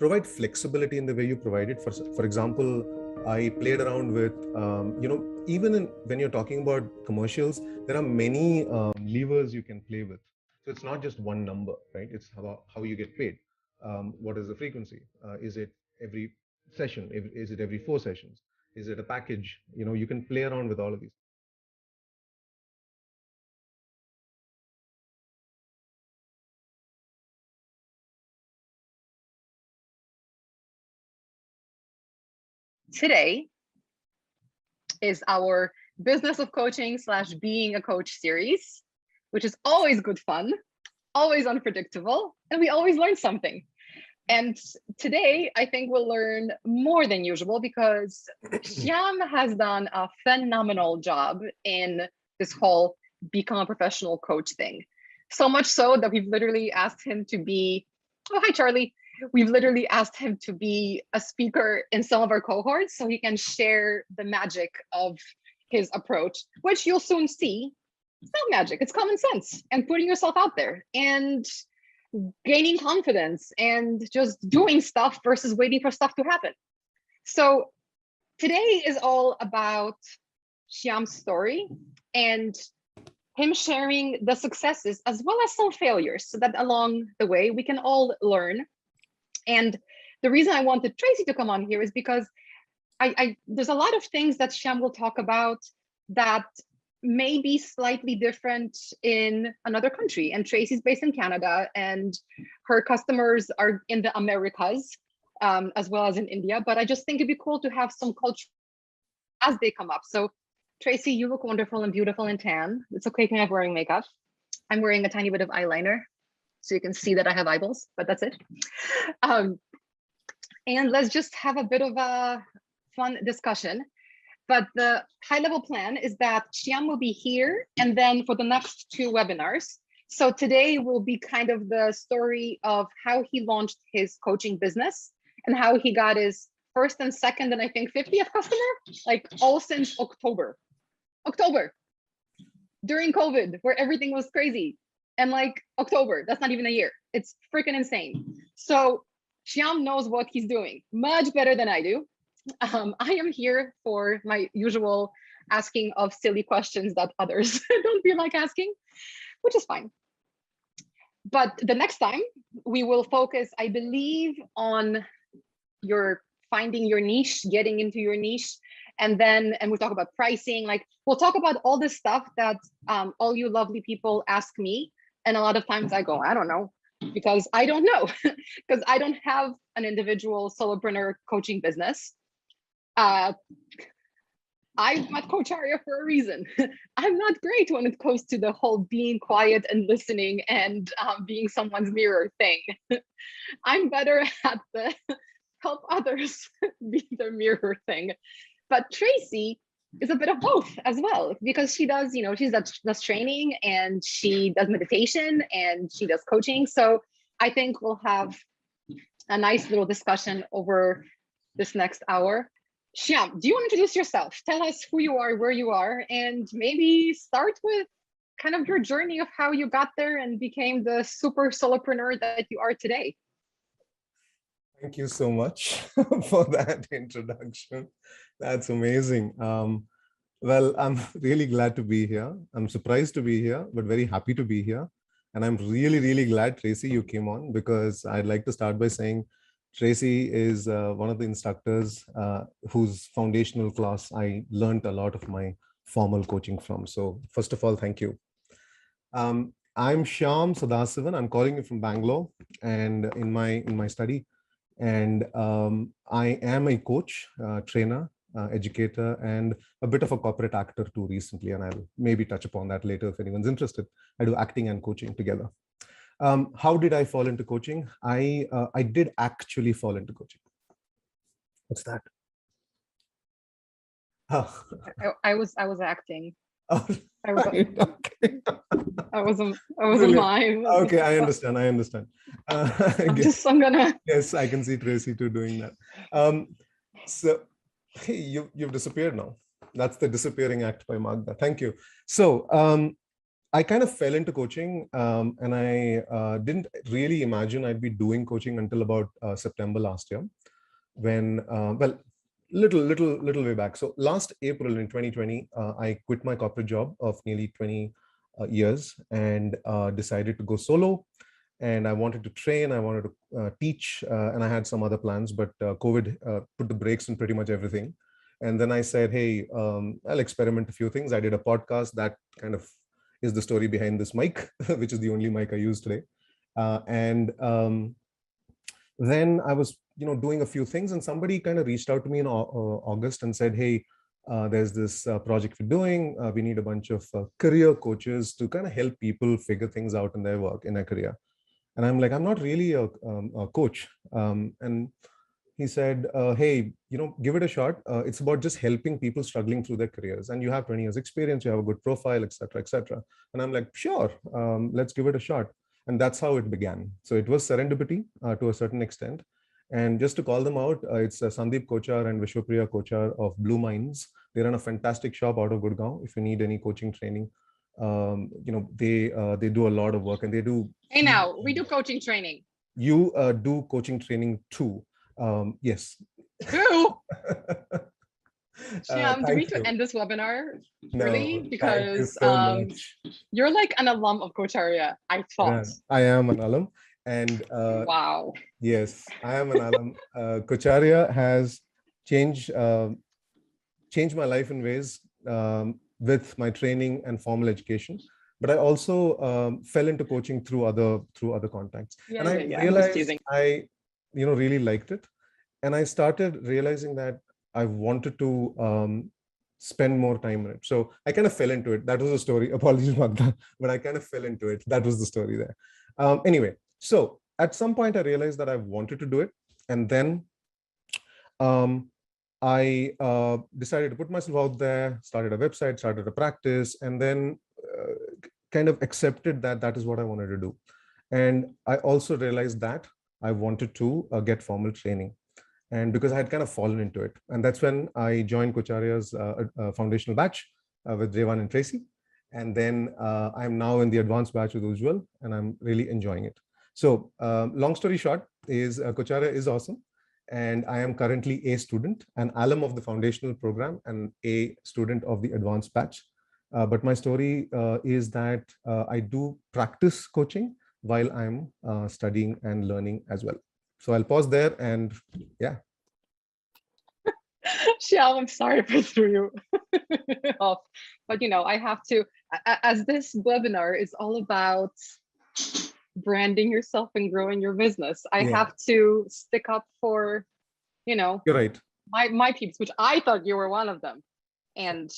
provide flexibility in the way you provide it. For example, I played around with, even when you're talking about commercials, there are many levers you can play with. So it's not just one number, right? It's how you get paid. What is the frequency? Is it every session? Is it every 4 sessions? Is it a package? You can play around with all of these. Today is our Business of Coaching / Being a Coach series, which is always good fun, always unpredictable, and we always learn something. And today, I think we'll learn more than usual because Shyam has done a phenomenal job in this whole become a professional coach thing. So much so that we've literally asked him to be, oh, hi, Charlie. We've literally asked him to be a speaker in some of our cohorts so he can share the magic of his approach, which you'll soon see. It's not magic, it's common sense and putting yourself out there and gaining confidence and just doing stuff versus waiting for stuff to happen. So today is all about Shyam's story and him sharing the successes as well as some failures so that along the way we can all learn. And the reason I wanted Tracy to come on here is because there's a lot of things that Shyam will talk about that may be slightly different in another country. And Tracy's based in Canada and her customers are in the Americas as well as in India. But I just think it'd be cool to have some culture as they come up. So Tracy, you look wonderful and beautiful and tan. It's okay if I'm wearing makeup. I'm wearing a tiny bit of eyeliner so you can see that I have eyeballs, but that's it. And let's just have a bit of a fun discussion. But the high-level plan is that Shyam will be here and then for the next 2 webinars. So today will be kind of the story of how he launched his coaching business and how he got his first and second and I think 50th customer, like all since October. During COVID, where everything was crazy. And like October, that's not even a year. It's freaking insane. So Shyam knows what he's doing much better than I do. I am here for my usual asking of silly questions that others don't feel like asking, which is fine. But the next time we will focus, I believe, on your finding your niche, getting into your niche, and we'll talk about pricing. Like we'll talk about all this stuff that all you lovely people ask me. And a lot of times I go, I don't know, because I don't know, because I don't have an individual solopreneur coaching business. I'm at Coacharya for a reason. I'm not great when it comes to the whole being quiet and listening and being someone's mirror thing. I'm better at the help others be their mirror thing. But Tracy is a bit of both as well, because she does, she does training and she does meditation and she does coaching. So I think we'll have a nice little discussion over this next hour. Shyam, do you want to introduce yourself? Tell us who you are, where you are, and maybe start with kind of your journey of how you got there and became the super solopreneur that you are today. Thank you so much for that introduction. That's amazing. Well, I'm really glad to be here. I'm surprised to be here, but very happy to be here. And I'm really, really glad, Tracy, you came on, because I'd like to start by saying Tracy is one of the instructors whose foundational class I learned a lot of my formal coaching from. So first of all, thank you. I'm Shyam Sadasivan. I'm calling you from Bangalore and in my study. And I am a coach, trainer, educator, and a bit of a corporate actor too recently. And I'll maybe touch upon that later if anyone's interested. I do acting and coaching together. How did I fall into coaching? I did actually fall into coaching. What's that? Oh. I was acting. Oh, I was okay. I was a mime. Okay, I understand. I'm gonna. Yes, I can see Tracy too doing that. So hey, you've disappeared now. That's the disappearing act by Magda. Thank you. So I kind of fell into coaching, and I didn't really imagine I'd be doing coaching until about September last year, when well, little way back. So last April in 2020, I quit my corporate job of nearly 20 years and decided to go solo. And I wanted to train, I wanted to teach, and I had some other plans, but COVID put the brakes on pretty much everything. And then I said, hey, I'll experiment a few things. I did a podcast that kind of is the story behind this mic, which is the only mic I use today. And then I was, doing a few things, and somebody kind of reached out to me in August and said, hey, there's this project we're doing. We need a bunch of career coaches to kind of help people figure things out in their work, in their career. And I'm like, I'm not really a coach. And he said, hey, give it a shot. It's about just helping people struggling through their careers. And you have 20 years experience, you have a good profile, et cetera, et cetera. And I'm like, sure, let's give it a shot. And that's how it began. So it was serendipity to a certain extent. And just to call them out, it's Sandeep Kochar and Vishwapriya Kochar of Blue Minds. They run a fantastic shop out of Gurgaon. If you need any coaching training, they do a lot of work, and they do. Hey, now we do coaching training. You do coaching training too. Yes. Who? Shyam, do we need to end this webinar early? Because so you're like an alum of Coacharya, I thought. Yeah, I am an alum. And wow. Yes, I am an alum. Coacharya has changed my life in ways with my training and formal education. But I also fell into coaching through other contacts. Yeah, and I realized I really liked it. And I started realizing that I wanted to spend more time in it. So I kind of fell into it. That was the story. Apologies, Magda, but I kind of fell into it. That was the story there. Anyway, so at some point I realized that I wanted to do it. And then I decided to put myself out there, started a website, started a practice, and then kind of accepted that that is what I wanted to do. And I also realized that I wanted to get formal training. And because I had kind of fallen into it. And that's when I joined Coacharya's foundational batch with Revan and Tracy. And then I'm now in the advanced batch with Ujjwal, and I'm really enjoying it. So long story short is Coacharya is awesome. And I am currently a student, an alum of the foundational program, and a student of the advanced batch. But my story is that I do practice coaching while I'm studying and learning as well. So I'll pause there, and yeah. Shyam, I'm sorry if I threw you off, but I have to, as this webinar is all about branding yourself and growing your business, I have to stick up for, You're right. my peeps, which I thought you were one of them. And,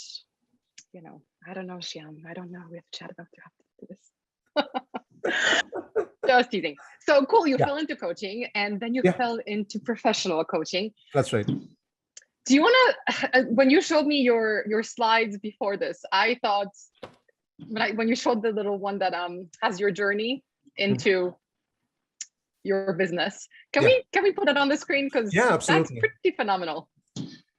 I don't know, Shyam, I don't know. We have to chat about this. Just teasing. So cool, you fell into coaching, and then you fell into professional coaching. That's right. Do you want to, when you showed me your slides before this, I thought, when you showed the little one that has your journey into your business, can we put it on the screen? Because that's pretty phenomenal.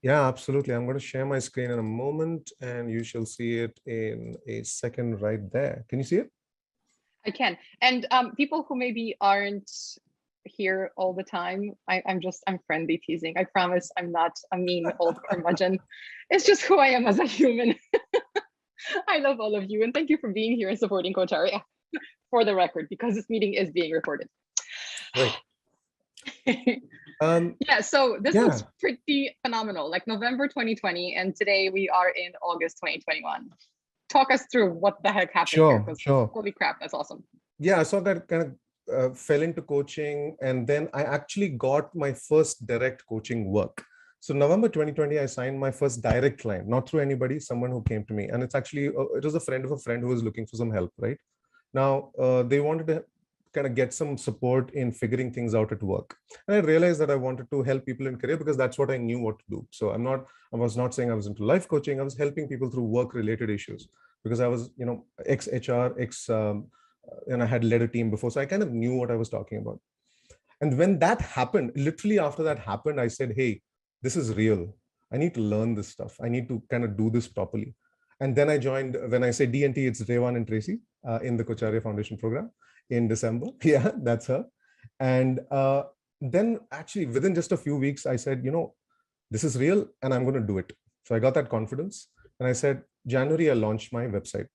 Yeah, absolutely. I'm going to share my screen in a moment, and you shall see it in a second right there. Can you see it? I can. And people who maybe aren't here all the time, I'm friendly teasing. I promise I'm not a mean old curmudgeon. It's just who I am as a human. I love all of you, and thank you for being here and supporting Coacharya, for the record, because this meeting is being recorded. Right. Yeah, so this looks pretty phenomenal, like November 2020, and today we are in August 2021. Talk us through what the heck happened here. Sure. Holy crap, that's awesome. Yeah, I saw that kind of fell into coaching, and then I actually got my first direct coaching work. So November 2020, I signed my first direct client, not through anybody, someone who came to me. And it's actually, it was a friend of a friend who was looking for some help, right? Now, they wanted to kind of get some support in figuring things out at work. And I realized that I wanted to help people in career because that's what I knew what to do. So I was not saying I was into life coaching. I was helping people through work related issues because I was, ex-HR, and I had led a team before. So I kind of knew what I was talking about. And when that happened, literally after that happened, I said, hey, this is real. I need to learn this stuff. I need to kind of do this properly. And then I joined, when I say D&T, it's Revan and Tracy in the Coacharya Foundation program in December. Yeah, that's her. And then actually within just a few weeks, I said, this is real and I'm going to do it. So I got that confidence. And I said, January, I launched my website.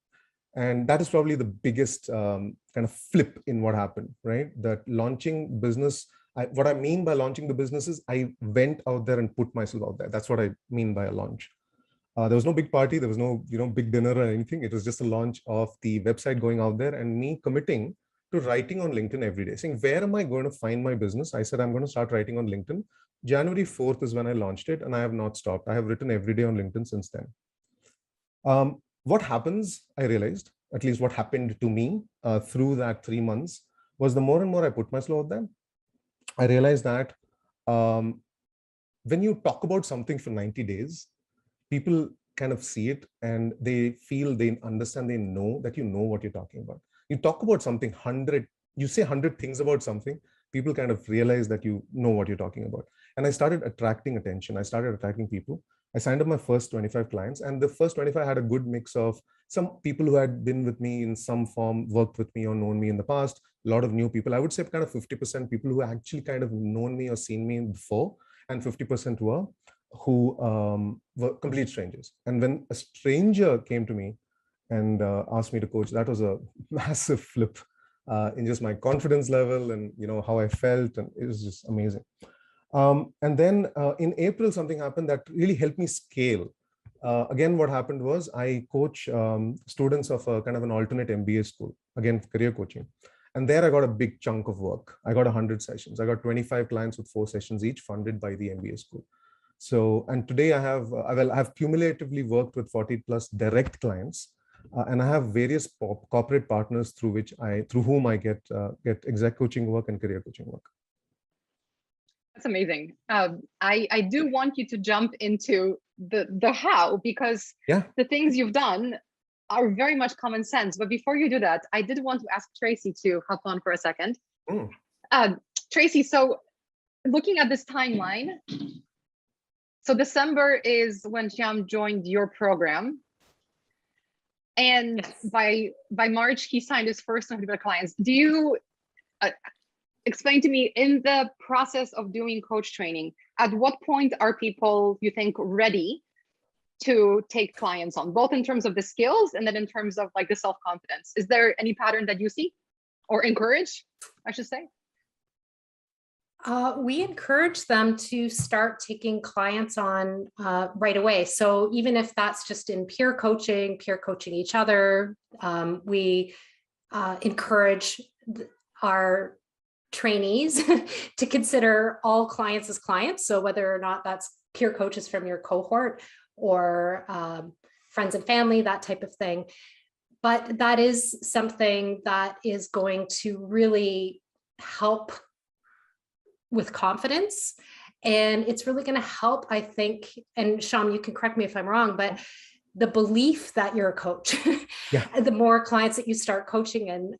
And that is probably the biggest kind of flip in what happened, right? That launching business, what I mean by launching the business is I went out there and put myself out there. That's what I mean by a launch. There was no big party. There was no, big dinner or anything. It was just a launch of the website going out there and me committing to writing on LinkedIn every day, saying, where am I going to find my business? I said, I'm going to start writing on LinkedIn. January 4th is when I launched it, and I have not stopped. I have written every day on LinkedIn since then. What happens, I realized, at least what happened to me through that 3 months, was the more and more I put myself out there, I realized that when you talk about something for 90 days, people kind of see it and they feel, they understand, they know that you know what you're talking about. You talk about something 100, you say 100 things about something, people kind of realize that you know what you're talking about. And I started attracting attention. I started attracting people. I signed up my first 25 clients, and the first 25 had a good mix of some people who had been with me in some form, worked with me or known me in the past, a lot of new people. I would say kind of 50% people who actually kind of known me or seen me before, and 50% who were complete strangers. And when a stranger came to me and asked me to coach, that was a massive flip in just my confidence level and how I felt, and it was just amazing. And then in April, something happened that really helped me scale. Again, what happened was I coach students of a kind of an alternate MBA school, again, career coaching. And there I got a big chunk of work. I got 100 sessions. I got 25 clients with 4 sessions each funded by the MBA school. So, and today I have cumulatively worked with 40 plus direct clients. And I have various corporate partners through whom I get exec coaching work and career coaching work. That's amazing. I do want you to jump into the how, because the things you've done are very much common sense. But before you do that, I did want to ask Tracy to hop on for a second. Tracy, so looking at this timeline, so December is when Shyam joined your program. And by March, he signed his first 100 clients. Do you explain to me, in the process of doing coach training, at what point are people, you think, ready to take clients on, both in terms of the skills and then in terms of like the self-confidence? Is there any pattern that you see or encourage, I should say? We encourage them to start taking clients on right away. So even if that's just in peer coaching each other, we encourage our trainees to consider all clients as clients. So whether or not that's peer coaches from your cohort or friends and family, that type of thing. But that is something that is going to really help with confidence. And it's really going to help, I think, and Shyam, you can correct me if I'm wrong, but the belief that you're a coach, the more clients that you start coaching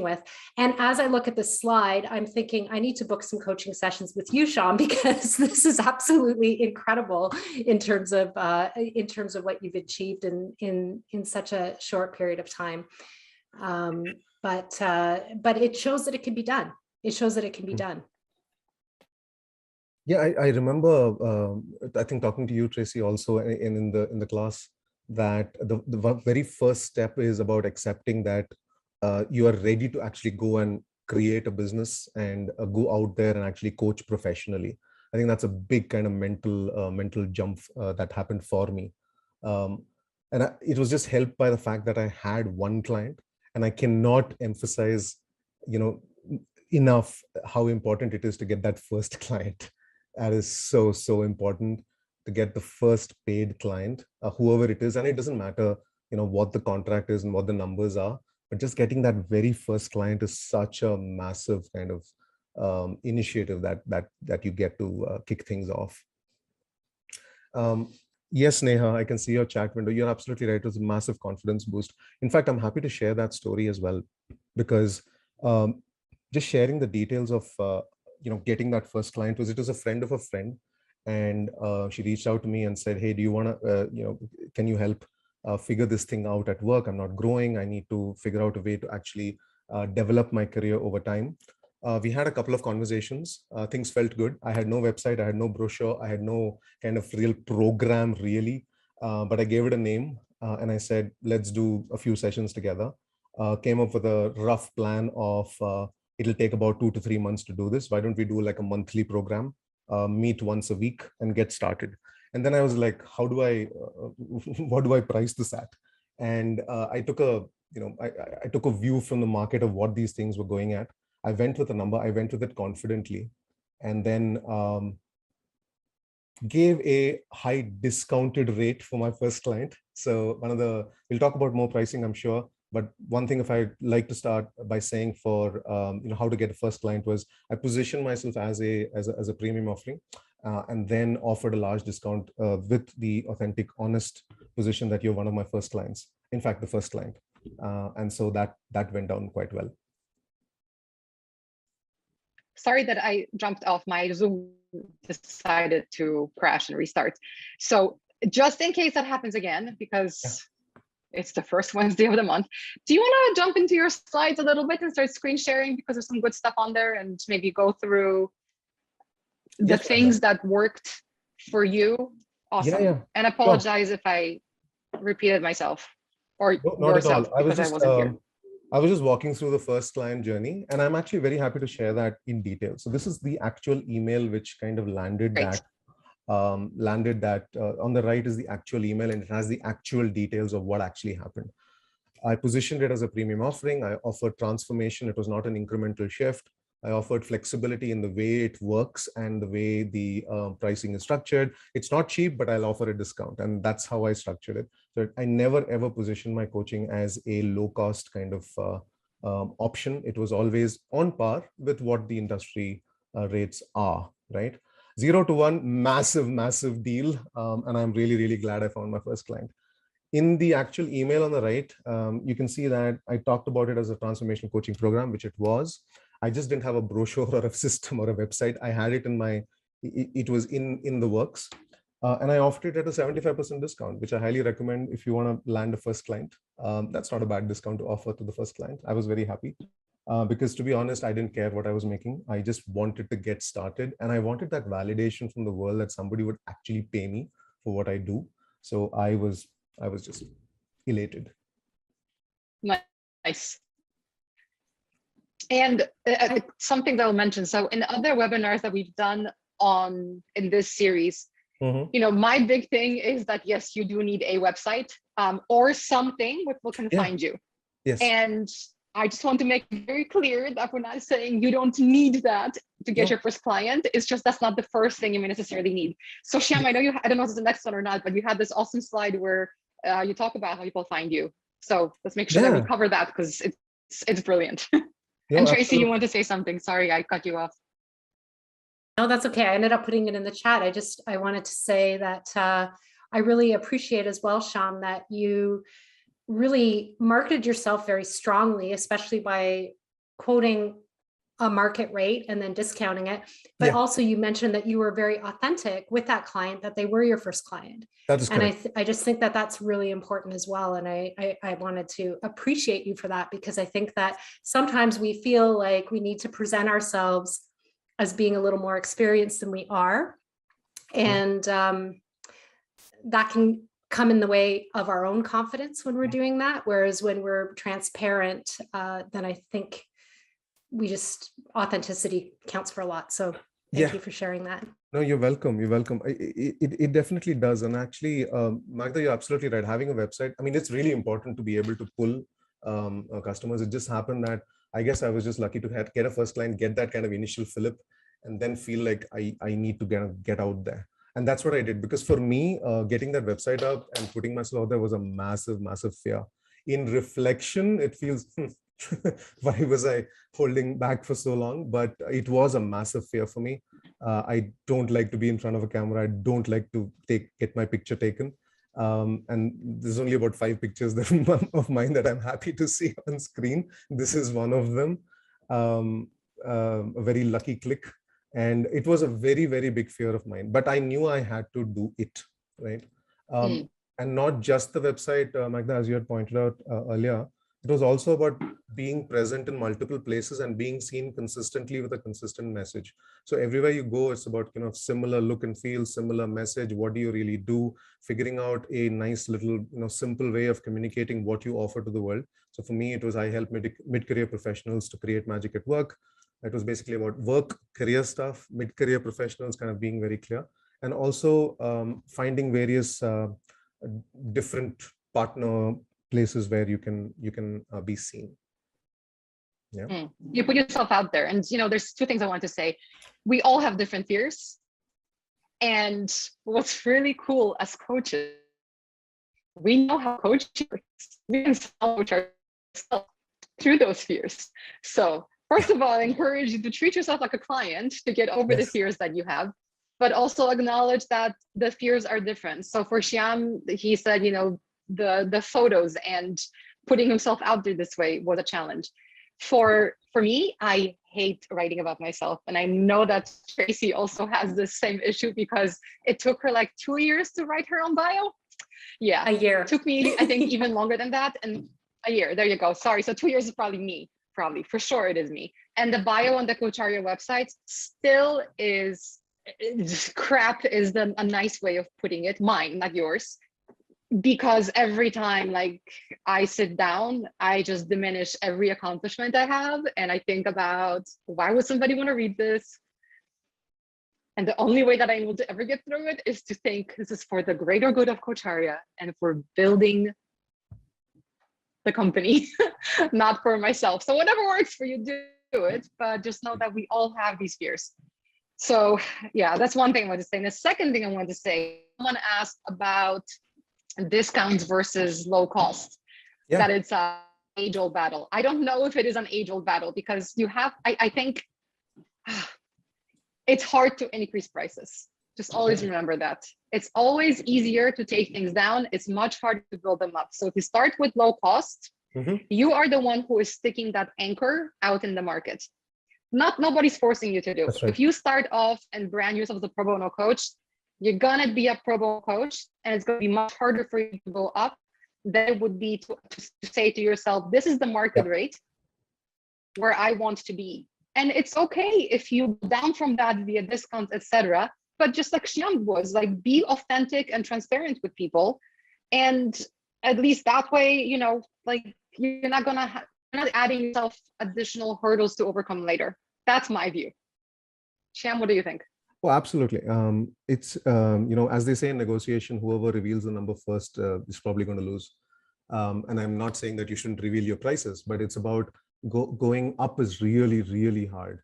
with. And as I look at this slide, I'm thinking I need to book some coaching sessions with you, Shyam, because this is absolutely incredible in terms of what you've achieved in such a short period of time. But it shows that it can be done. It shows that it can be done. Yeah, I remember, I think talking to you, Tracy, also in the class, that the very first step is about accepting that you are ready to actually go and create a business and go out there and actually coach professionally. I think that's a big kind of mental jump that happened for me. It was just helped by the fact that I had one client, and I cannot emphasize, enough how important it is to get that first client. That is so important, to get the first paid client, whoever it is. And it doesn't matter, what the contract is and what the numbers are, but just getting that very first client is such a massive kind of initiative that you get to kick things off. Yes, Neha, I can see your chat window. You're absolutely right. It was a massive confidence boost. In fact, I'm happy to share that story as well, because just sharing the details of getting that first client was a friend of a friend, and she reached out to me and said, hey, do you want to can you help figure this thing out at work. I'm not growing. I need to figure out a way to actually develop my career over time. We had a couple of conversations. Things felt good. I had no website. I had no brochure. I had no kind of real program really. But I gave it a name and I said, let's do a few sessions together. Came up with a rough plan of it'll take about 2 to 3 months to do this. Why don't we do like a monthly program, meet once a week and get started? And then I was like, how do I, what do I price this at? And I took a, I took a view from the market of what these things were going at. I went with a number, I went with it confidently, and then gave a high discounted rate for my first client. So we'll talk about more pricing, I'm sure. But one thing, if I'd like to start by saying for how to get a first client was I positioned myself as a premium offering, and then offered a large discount with the authentic, honest position that you're one of my first clients. In fact, the first client, and so that went down quite well. Sorry that I jumped off. My Zoom decided to crash and restart. So just in case that happens again, because it's the first Wednesday of the month, do you want to jump into your slides a little bit and start screen sharing, because there's some good stuff on there, and maybe go through the things that worked for you? Awesome. Yeah. And apologize if I repeated myself or not yourself, at all. because I wasn't here. I was just walking through the first client journey, and I'm actually very happy to share that in detail. So this is the actual email which kind of landed Great. that. On the right is the actual email, and it has the actual details of what actually happened. I positioned it as a premium offering. I offered transformation. It was not an incremental shift. I offered flexibility in the way it works and the way the pricing is structured. It's not cheap, but I'll offer a discount. And that's how I structured it. So I never, ever positioned my coaching as a low cost kind of option. It was always on par with what the industry rates are, right? 0 to 1, massive, massive deal. And I'm really, really glad I found my first client. In the actual email on the right, you can see that I talked about it as a transformational coaching program, which it was. I just didn't have a brochure or a system or a website. I had it in my, it was in the works. And I offered it at a 75% discount, which I highly recommend if you want to land a first client. That's not a bad discount to offer to the first client. I was very happy because, to be honest, I didn't care what I was making. I just wanted to get started. And I wanted that validation from the world that somebody would actually pay me for what I do. So I was just elated. Nice. And something that I'll mention. So in other webinars that we've done in this series, my big thing is that, yes, you do need a website or something where people can find you. Yes. And I just want to make it very clear that we're not saying you don't need that to get your first client. It's just that's not the first thing you may necessarily need. So Shyam, I don't know if it's the next one or not, but you had this awesome slide where you talk about how people find you. So let's make sure that we cover that, because it's brilliant. And Tracy, absolutely. you want to say something? Sorry, I cut you off. No, that's okay. I ended up putting it in the chat. I wanted to say that I really appreciate as well, Shyam, that you really marketed yourself very strongly, especially by quoting a market rate and then discounting it. But also you mentioned that you were very authentic with that client, that they were your first client. That is correct. And I just think that that's really important as well. And I wanted to appreciate you for that, because I think that sometimes we feel like we need to present ourselves as being a little more experienced than we are. And that can come in the way of our own confidence when we're doing that. Whereas when we're transparent, then I think authenticity counts for a lot. So thank you for sharing that. No, you're welcome. You're welcome. It definitely does. And actually, Magda, you're absolutely right. Having a website, I mean, it's really important to be able to pull customers. It just happened that I guess I was just lucky to get a first client, get that kind of initial fillip, and then feel like I need to get out there. And that's what I did. Because for me, getting that website up and putting myself out there was a massive, massive fear. In reflection, it feels, why was I holding back for so long? But it was a massive fear for me. I don't like to be in front of a camera. I don't like to get my picture taken. And there's only about 5 pictures of mine that I'm happy to see on screen. This is one of them. A very lucky click. And it was a very, very big fear of mine. But I knew I had to do it, right? And not just the website, Magda, as you had pointed out earlier, it was also about being present in multiple places and being seen consistently with a consistent message. So everywhere you go, it's about, similar look and feel, similar message. What do you really do? Figuring out a nice little, simple way of communicating what you offer to the world. So for me, it was I help mid-career professionals to create magic at work. It was basically about work, career stuff, mid-career professionals kind of being very clear. And also finding various different partner places where you can be seen. Yeah. You put yourself out there, and there's two things I want to say. We all have different fears, and what's really cool as coaches, we know how coaching works. We can coach ourselves through those fears. So first of all, I encourage you to treat yourself like a client to get over the fears that you have, but also acknowledge that the fears are different. So for Shyam, he said, the photos and putting himself out there this way was a challenge. For me, I hate writing about myself. And I know that Tracy also has the same issue because it took her like 2 years to write her own bio. Yeah, A year. It took me, I think, even longer than that. And a year, there you go. Sorry, so 2 years is probably me. Probably, for sure it is me. And the bio on the Coacharya website still is crap, is a nice way of putting it, mine, not yours. Because every time I sit down, I just diminish every accomplishment I have. And I think about, why would somebody want to read this? And the only way that I'm able to ever get through it is to think this is for the greater good of Coacharya and for building the company, not for myself. So whatever works for you, do it. But just know that we all have these fears. So yeah, that's one thing I want to say. And the second thing I want to say, someone asked about discounts versus low cost. Yeah. That it's an age-old battle. I don't know if it is an age-old battle because you have, I think it's hard to increase prices. Just always remember that. It's always easier to take things down. It's much harder to build them up. So if you start with low cost, you are the one who is sticking that anchor out in the market. Nobody's forcing you to do. Right. If you start off and brand yourself as a pro bono coach, you're gonna be a pro bono coach, and it's gonna be much harder for you to go up than it would be to say to yourself, this is the market rate where I want to be. And it's okay if you go down from that via discounts, etc. But just like Shyam was, be authentic and transparent with people. And at least that way, you're not adding yourself additional hurdles to overcome later. That's my view. Shyam, what do you think? Oh, absolutely. It's, as they say in negotiation, whoever reveals the number first is probably going to lose. And I'm not saying that you shouldn't reveal your prices, but it's about going up is really, really hard.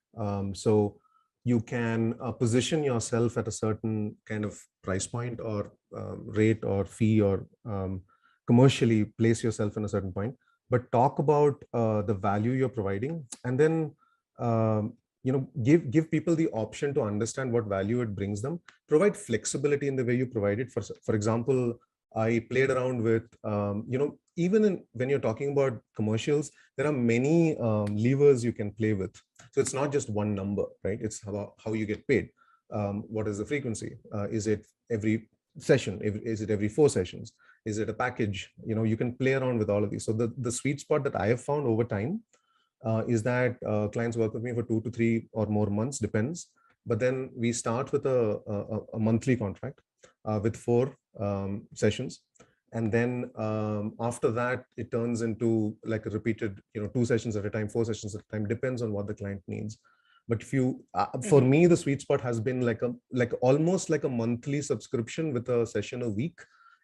So you can position yourself at a certain kind of price point or rate or fee or commercially place yourself in a certain point, but talk about the value you're providing, and then give people the option to understand what value it brings them. Provide flexibility in the way you provide it. For example, I played around with, even when you're talking about commercials, there are many levers you can play with. So it's not just one number, right? It's how you get paid. What is the frequency? Is it every session? Is it every 4 sessions? Is it a package? You can play around with all of these. So the sweet spot that I have found over time is that clients work with me for 2 to 3 or more months, depends. But then we start with a monthly contract with 4 sessions. And then after that, it turns into like a repeated, 2 sessions at a time, 4 sessions at a time, depends on what the client needs. But if you, for me, the sweet spot has been almost like a monthly subscription with a session a week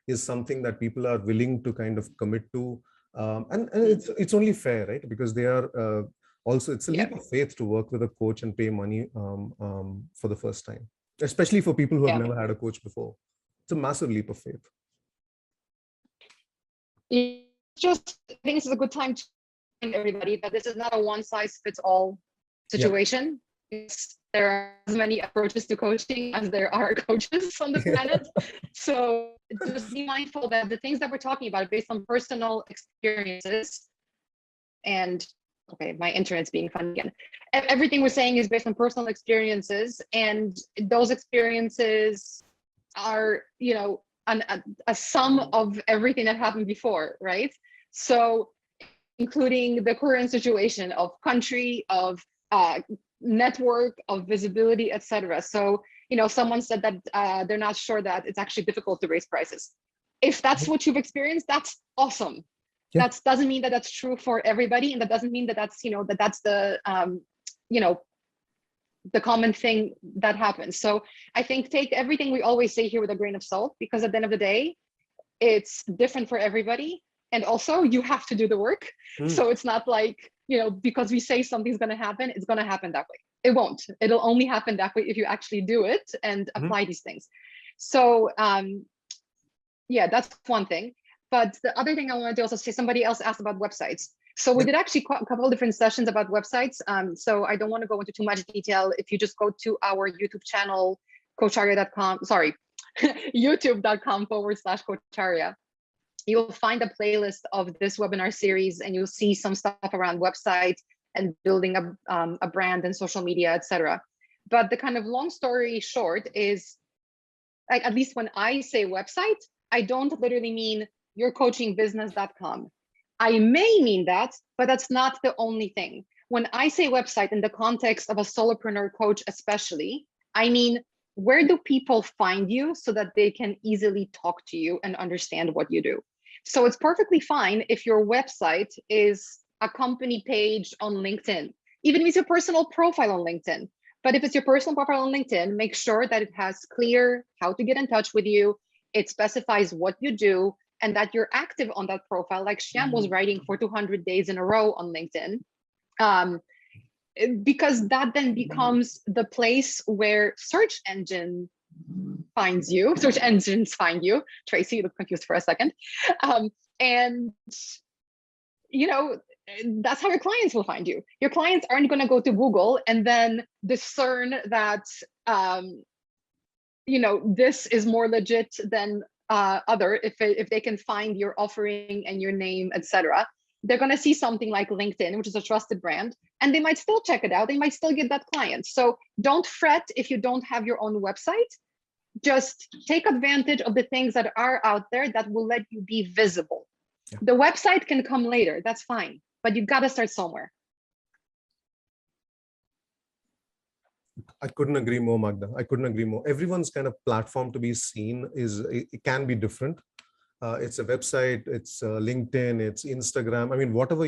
is something that people are willing to kind of commit to. And it's only fair, right? Because they are also, it's a leap of faith to work with a coach and pay money for the first time, especially for people who have never had a coach before. It's a massive leap of faith. I think this is a good time to remind everybody that this is not a one-size-fits-all situation. There are as many approaches to coaching as there are coaches on the planet. So just be mindful that the things that we're talking about based on personal experiences and, okay, my internet's being funny again. Everything we're saying is based on personal experiences, and those experiences are, a sum of everything that happened before, right? So including the current situation of country, of network, of visibility, etc. So, someone said that they're not sure that it's actually difficult to raise prices. If that's what you've experienced, that's awesome. Yeah. That doesn't mean that that's true for everybody, and that doesn't mean that that's that's the the common thing that happens. So I think take everything we always say here with a grain of salt, because at the end of the day, it's different for everybody. And also you have to do the work. So it's not like, because we say something's going to happen, it's going to happen that way. It won't. It'll only happen that way if you actually do it and apply these things. So yeah, that's one thing. But the other thing I wanted to also say, somebody else asked about websites. So we did actually a couple of different sessions about websites. So I don't want to go into too much detail. If you just go to our YouTube channel, coacharya.com, sorry, youtube.com/Coacharya, you'll find a playlist of this webinar series, and you'll see some stuff around websites and building a brand and social media, etc. But the kind of long story short is, like, at least when I say website, I don't literally mean yourcoachingbusiness.com. I may mean that, but that's not the only thing. When I say website in the context of a solopreneur coach especially, I mean, where do people find you so that they can easily talk to you and understand what you do? So it's perfectly fine if your website is a company page on LinkedIn, even if it's your personal profile on LinkedIn. But if it's your personal profile on LinkedIn, make sure that it has clear how to get in touch with you. It specifies what you do, and that you're active on that profile, like Shyam was writing for 200 days in a row on LinkedIn. Because that then becomes the place where search engines find you. Tracy, you look confused for a second. And that's how your clients will find you. Your clients aren't going to go to Google and then discern that this is more legit than other, if they can find your offering and your name, etc. They're going to see something like LinkedIn, which is a trusted brand, and they might still check it out. They might still get that client. So don't fret if you don't have your own website. Just take advantage of the things that are out there that will let you be visible. Yeah. The website can come later. That's fine, but you got to start somewhere. I couldn't agree more, Magda. I couldn't agree more. Everyone's kind of platform to be seen it can be different. It's a website, it's LinkedIn, it's Instagram. I mean, whatever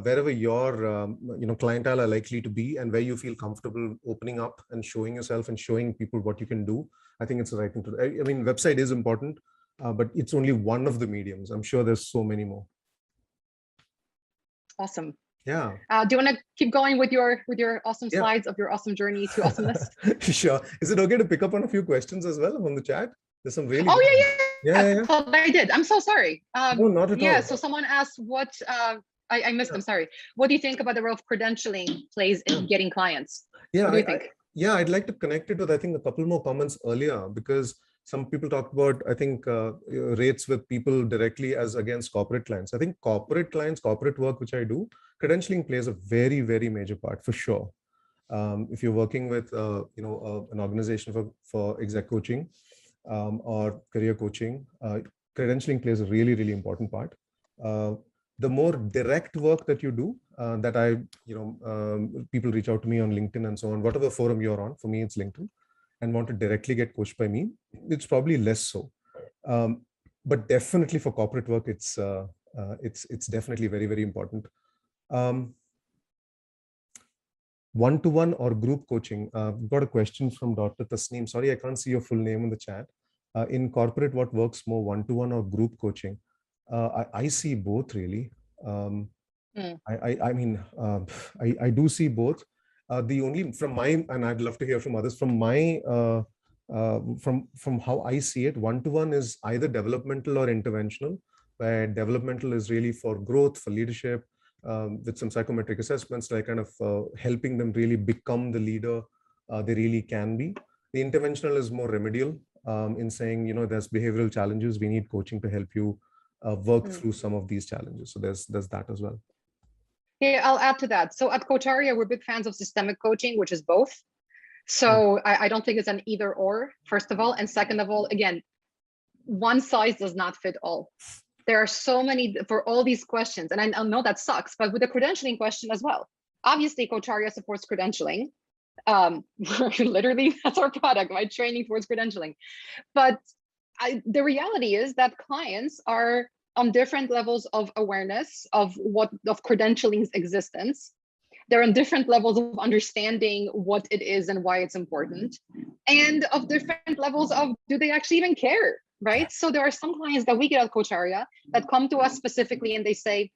wherever your clientele are likely to be, and where you feel comfortable opening up and showing yourself and showing people what you can do, I think it's the right thing to do. I mean, website is important, but it's only one of the mediums. I'm sure there's so many more. Awesome. Yeah. Do you want to keep going with your awesome slides of your awesome journey to awesomeness? Sure. Is it okay to pick up on a few questions as well on the chat? There's some really. Oh yeah. I did. I'm so sorry. No, not at all. Yeah. So someone asked what I missed. I'm sorry. What do you think about the role of credentialing plays in getting clients? Yeah. What do you think? I'd like to connect it with, I think, a couple more comments earlier, because some people talked about, I think, rates with people directly as against corporate clients. I think corporate clients, corporate work, which I do, credentialing plays a very, very major part for sure. If you're working with, an organization for exec coaching or career coaching, credentialing plays a really, really important part. The more direct work that you do, that people reach out to me on LinkedIn and so on, whatever forum you're on, for me, it's LinkedIn, and want to directly get coached by me, it's probably less so. But definitely for corporate work, it's definitely very, very important. One-to-one or group coaching. We've got a question from Dr. Tasneem. Sorry, I can't see your full name in the chat. In corporate, what works more, one-to-one or group coaching? I see both, really. I do see both. The only from my, and I'd love to hear from others, from my from how I see it, one-to-one is either developmental or interventional, where developmental is really for growth, for leadership, with some psychometric assessments, like kind of helping them really become the leader they really can be. The interventional is more remedial, in saying, there's behavioral challenges. We need coaching to help you work through some of these challenges. So there's that as well. Yeah, I'll add to that. So at Coacharya, we're big fans of systemic coaching, which is both. So I don't think it's an either or, first of all. And second of all, again, one size does not fit all. There are so many for all these questions. And I know that sucks, but with the credentialing question as well. Obviously, Coacharya supports credentialing. Literally, that's our product, right? Training towards credentialing. But the reality is that clients are on different levels of awareness of credentialing's existence. They're on different levels of understanding what it is and why it's important, and of different levels of do they actually even care, right? So there are some clients that we get at Coacharya that come to us specifically and they say,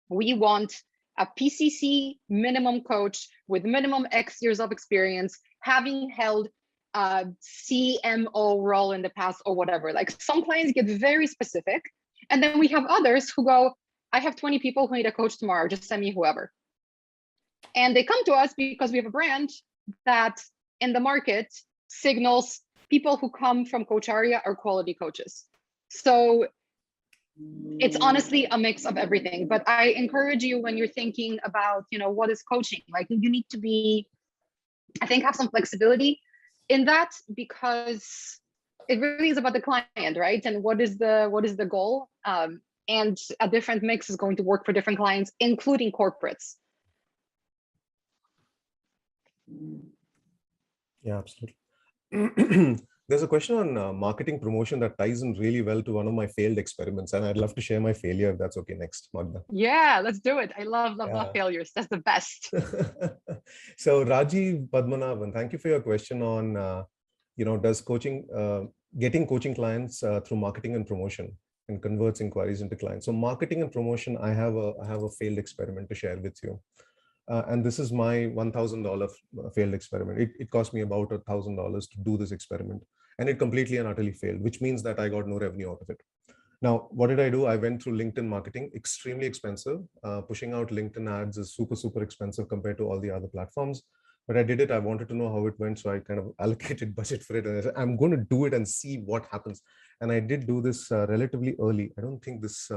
we want a PCC minimum coach with minimum X years of experience, having held a CMO role in the past or whatever. Like some clients get very specific. And then we have others who go, I have 20 people who need a coach tomorrow, just send me whoever. And they come to us because we have a brand that in the market signals people who come from Coacharya are quality coaches. So it's honestly a mix of everything. But I encourage you when you're thinking about, what is coaching? Like you need to be, I think, have some flexibility in that, because it really is about the client, right? And what is the goal? And a different mix is going to work for different clients, including corporates. Yeah, absolutely. There's a question on marketing promotion that ties in really well to one of my failed experiments, and I'd love to share my failure if that's okay next, Magda. Yeah, let's do it. I love failures. That's the best. So Rajiv Padmanabhan, thank you for your question on, does coaching, getting coaching clients through marketing and promotion and converts inquiries into clients. So marketing and promotion, I have a failed experiment to share with you. And this is my $1,000 failed experiment. It cost me about $1,000 to do this experiment, and it completely and utterly failed, which means that I got no revenue out of it. Now, what did I do? I went through LinkedIn marketing, extremely expensive. Pushing out LinkedIn ads is super, super expensive compared to all the other platforms. But I did it. I wanted to know how it went. So I kind of allocated budget for it. And I said, I'm going to do it and see what happens. And I did do this relatively early. I don't think this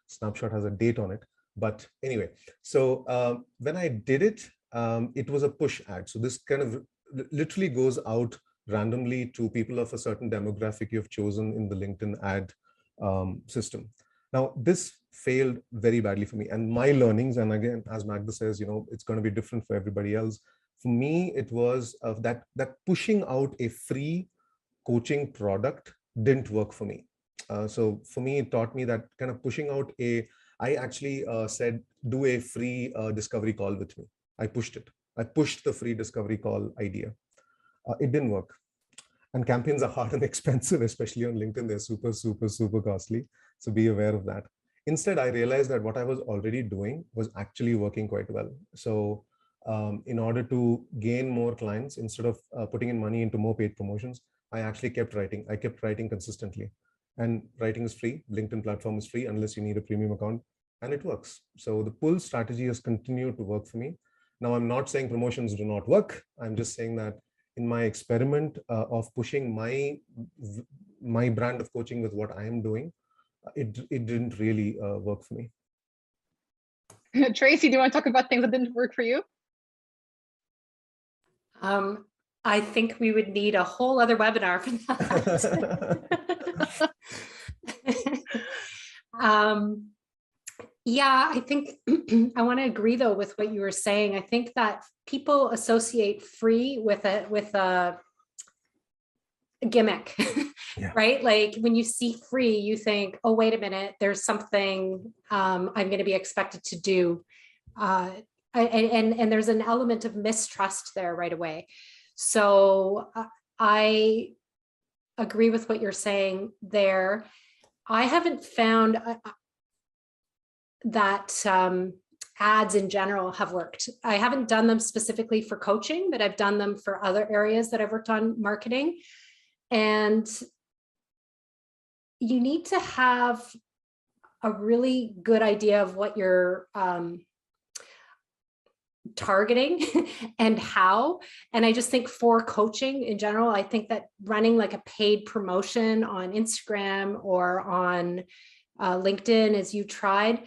snapshot has a date on it. But anyway, so when I did it, it was a push ad. So this kind of literally goes out randomly to people of a certain demographic you've chosen in the LinkedIn ad system. Now, this failed very badly for me. And my learnings, and again, as Magda says, it's going to be different for everybody else. For me, it was that pushing out a free coaching product didn't work for me. So for me, it taught me that kind of pushing out I actually said, do a free discovery call with me. I pushed it. I pushed the free discovery call idea. It didn't work. And campaigns are hard and expensive, especially on LinkedIn. They're super, super, super costly. So be aware of that. Instead, I realized that what I was already doing was actually working quite well. So in order to gain more clients, instead of putting in money into more paid promotions, I actually kept writing. I kept writing consistently. And writing is free. LinkedIn platform is free unless you need a premium account, and it works. So the pull strategy has continued to work for me. Now, I'm not saying promotions do not work. I'm just saying that in my experiment of pushing my brand of coaching with what I am doing, it didn't really work for me. Tracy, do you want to talk about things that didn't work for you? I think we would need a whole other webinar for that. Yeah, I think I want to agree though with what you were saying. I think that people associate free with a gimmick, yeah. Right? Like when you see free, you think, oh, wait a minute, there's something I'm going to be expected to do. And there's an element of mistrust there right away. So I agree with what you're saying there. I haven't found that ads in general have worked. I haven't done them specifically for coaching, but I've done them for other areas that I've worked on marketing. And you need to have a really good idea of what you're targeting and how. And I just think for coaching in general, I think that running like a paid promotion on Instagram or on LinkedIn as you tried,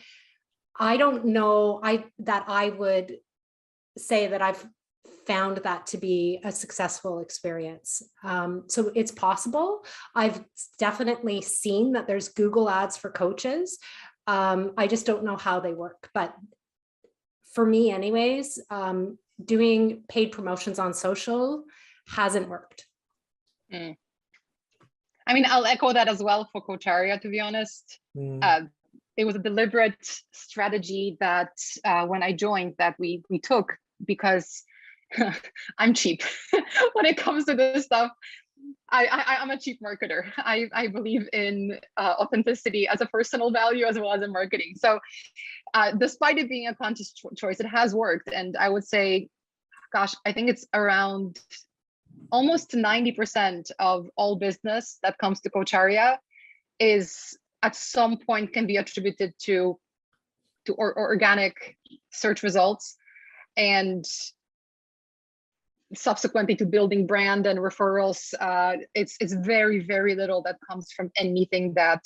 I don't know that I would say that I've found that to be a successful experience. So it's possible. I've definitely seen that there's Google ads for coaches. I just don't know how they work, but for me anyways, doing paid promotions on social hasn't worked. I mean, I'll echo that as well for Coacharya, to be honest. It was a deliberate strategy that when I joined that we took, because I'm cheap when it comes to this stuff. I'm a cheap marketer. I believe in authenticity as a personal value as well as in marketing. So despite it being a conscious choice, it has worked. And I would say, gosh, I think it's around almost 90% of all business that comes to Coacharya is at some point can be attributed to organic search results, and subsequently to building brand and referrals. It's very, very little that comes from anything that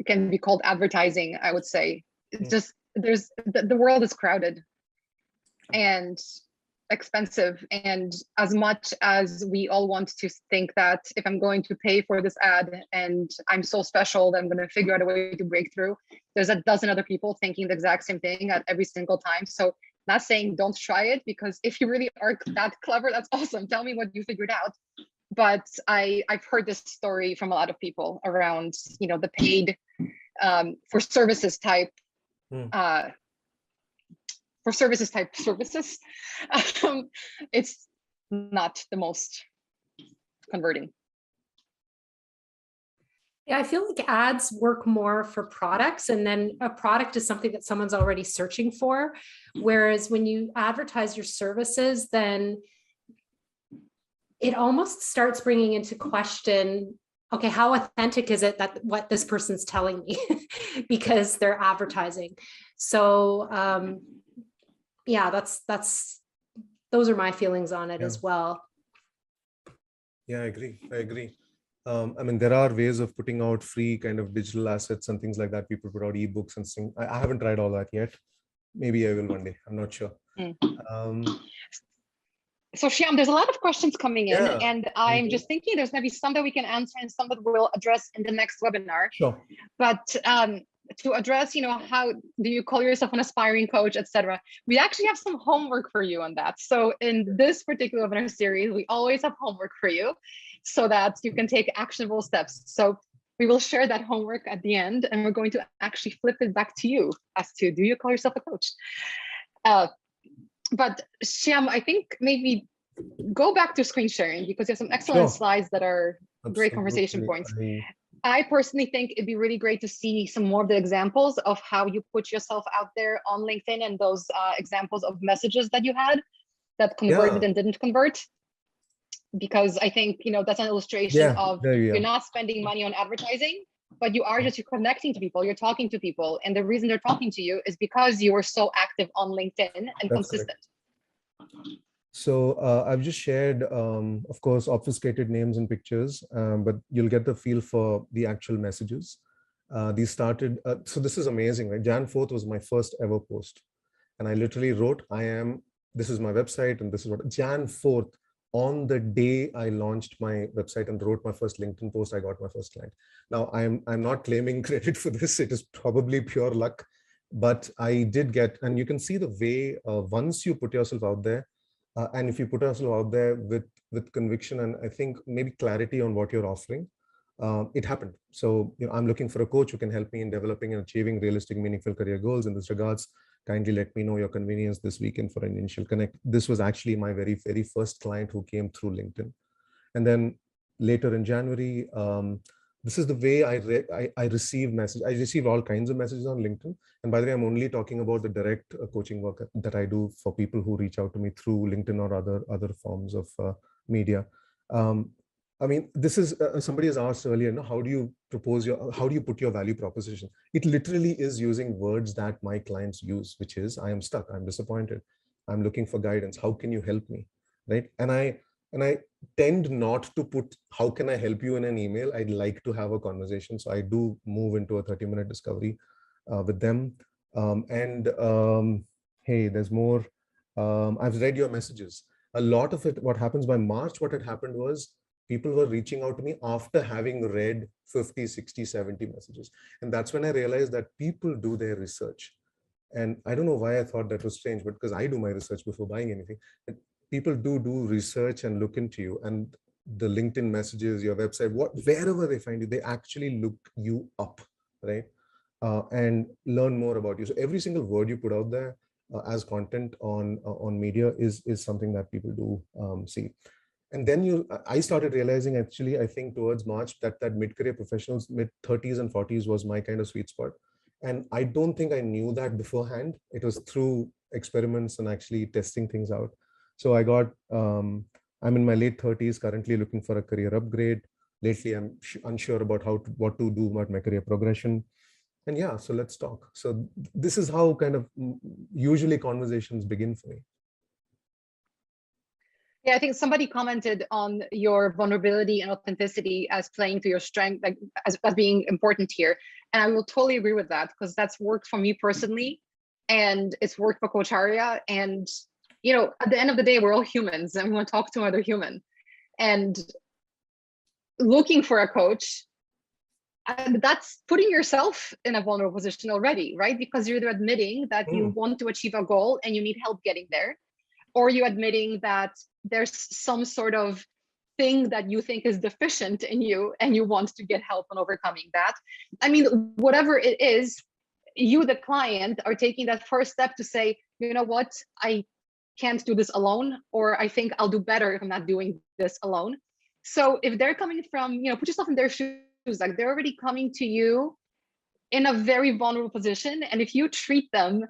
can be called advertising, I would say. It's just, the world is crowded and expensive. And as much as we all want to think that if I'm going to pay for this ad and I'm so special that I'm going to figure out a way to break through, there's a dozen other people thinking the exact same thing at every single time. So not saying don't try it, because if you really are that clever, that's awesome. Tell me what you figured out. But I've heard this story from a lot of people around, the paid for services type services. It's not the most converting. Yeah, I feel like ads work more for products, and then a product is something that someone's already searching for. Whereas when you advertise your services, then it almost starts bringing into question, okay, how authentic is it that what this person's telling me because they're advertising? So yeah, those are my feelings on it as well. Yeah, I agree. I mean, there are ways of putting out free kind of digital assets and things like that. People put out ebooks and things. I haven't tried all that yet. Maybe I will one day. I'm not sure. So Shyam, there's a lot of questions coming in, and I'm just thinking there's maybe some that we can answer and some that we'll address in the next webinar. Sure. But to address, how do you call yourself an aspiring coach, etc., we actually have some homework for you on that. So in this particular webinar series, we always have homework for you so that you can take actionable steps. So we will share that homework at the end, and we're going to actually flip it back to you as to, do you call yourself a coach? But Shyam, I think maybe go back to screen sharing, because there's some excellent slides that are great conversation points. I personally think it'd be really great to see some more of the examples of how you put yourself out there on LinkedIn, and those examples of messages that you had that converted and didn't convert. Because I think, that's an illustration of you're not spending money on advertising, but you're connecting to people, you're talking to people. And the reason they're talking to you is because you were so active on LinkedIn and consistent. Correct. So I've just shared, of course, obfuscated names and pictures, but you'll get the feel for the actual messages. These started, so this is amazing, right? Jan 4th was my first ever post. And I literally wrote, this is my website, and this is what, Jan 4th, on the day I launched my website and wrote my first LinkedIn post, I got my first client. Now, I'm not claiming credit for this. It is probably pure luck, but I did get, and you can see the way once you put yourself out there, and if you put yourself out there with conviction and I think maybe clarity on what you're offering, it happened. So I'm looking for a coach who can help me in developing and achieving realistic, meaningful career goals. In this regards, kindly let me know your convenience this weekend for an initial connect. This was actually my very, very first client who came through LinkedIn. And then later in January, this is the way I receive messages. I receive all kinds of messages on LinkedIn. And by the way, I'm only talking about the direct coaching work that I do for people who reach out to me through LinkedIn or other forms of media. I mean, this is somebody has asked earlier, how do you put your value proposition? It literally is using words that my clients use, which is, I am stuck, I'm disappointed, I'm looking for guidance. How can you help me? Right. And I tend not to put, how can I help you in an email? I'd like to have a conversation. So I do move into a 30-minute discovery with them. Hey, there's more. I've read your messages. a lot of it, what happens by March, what had happened was people were reaching out to me after having read 50, 60, 70 messages. And that's when I realized that people do their research. And I don't know why I thought that was strange, but because I do my research before buying anything, but people do research and look into you, and the LinkedIn messages, your website, wherever they find you, they actually look you up, right? And learn more about you. So every single word you put out there as content on media is something that people do see. And then I started realizing, actually, I think towards March, that mid-career professionals, mid-30s and 40s was my kind of sweet spot. And I don't think I knew that beforehand. It was through experiments and actually testing things out. So I'm in my late 30s, currently looking for a career upgrade. Lately, I'm unsure about what to do about my career progression. And yeah, so let's talk. So this is how kind of usually conversations begin for me. Yeah, I think somebody commented on your vulnerability and authenticity as playing to your strength, like as being important here. And I will totally agree with that, because that's worked for me personally, and it's worked for Coacharya. And, you know, at the end of the day, we're all humans and we want to talk to another human. And looking for a coach, and that's putting yourself in a vulnerable position already, right? Because you're admitting that you want to achieve a goal and you need help getting there, or you admitting that there's some sort of thing that you think is deficient in you and you want to get help on overcoming that. I mean, whatever it is, you, the client, are taking that first step to say, you know what, I can't do this alone, or I think I'll do better if I'm not doing this alone. So if they're coming from, you know, put yourself in their shoes, like they're already coming to you in a very vulnerable position. And if you treat them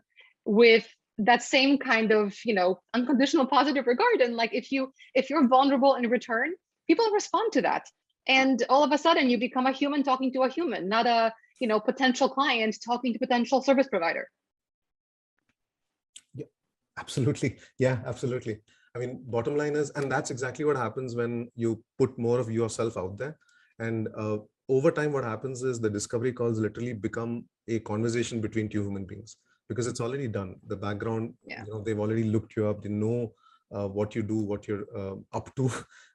with that same kind of, you know, unconditional positive regard, and like if you're vulnerable in return, people respond to that. And all of a sudden you become a human talking to a human, not a, you know, potential client talking to potential service provider. Yeah, absolutely. Yeah, absolutely. I mean, bottom line is, and that's exactly what happens when you put more of yourself out there. And over time, what happens is the discovery calls literally become a conversation between two human beings, because it's already done. The background, Yeah. you know, they've already looked you up. They know what you do, what you're up to,